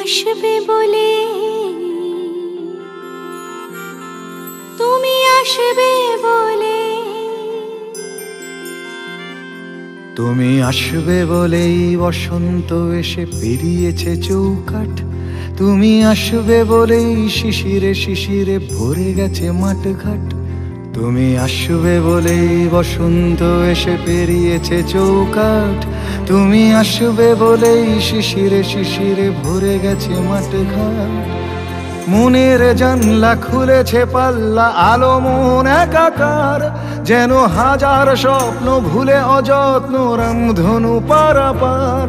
আসবে বলে, তুমি আসবে বলে, তুমি আসবে বলেই বসন্ত এসে পেরিয়েছে চৌকাঠ। তুমি আসবে বলেই শিশিরে শিশিরে ভরে গেছে মাঠঘাট। তুমি আসবে বলেই বসন্ত এসে পেরিয়েছে চৌকাঠ। তুমি আসবে বলেই শিশিরে শিশিরে ভরে গেছে মাঠঘাট। মনের জানলা খুলেছে পাল্লা, আলো মন একাকার, যেন হাজার স্বপ্ন ভুলে অযত্ন রামধনু পারাপার।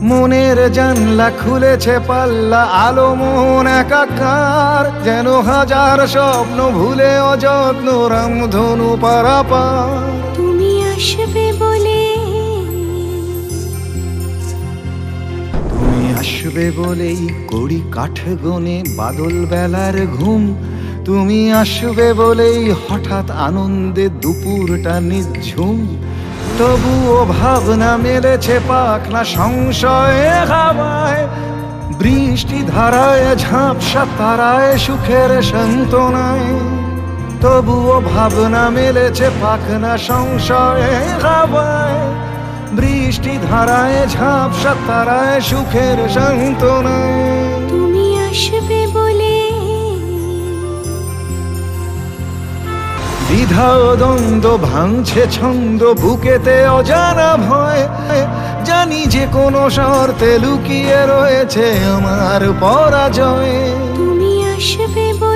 মনের জানলা খুলেছে পাল্লা, আলো মন একাকার, যেন হাজার স্বপ্ন ভুলে অযত্ন রামধনু পারাপার। তুমি আসবে বলে, তুমি আসবে বলেই কড়ি কাঠ গনে বাদল বেলার ঘুম। তুমি আসবে বলেই হঠাৎ আনন্দে দুপুরটা নিঝুম। তবুও ভাবনা মেলেছে পাখনা সংশয়ে হাওয়ায়, বৃষ্টি ধারায় ঝাঁপসা তারায় সুখের সান্ত্বনায়। তবুও ভাবনা মেলেছে পাখনা সংশয়ে হাওয়ায়, বৃষ্টি ধারায় ঝাঁপসা তারায় সুখের সান্ত্বনায়। তুমি আসবে বলে, দ্বিধা ও দ্বন্দ্ব ভাঙছে ছন্দ বুকেতে অজানা ভয়। জানি যে কোনো শর্তে লুকিয়ে রয়েছে আমার পরাজয়। তুমি আসবে বলে।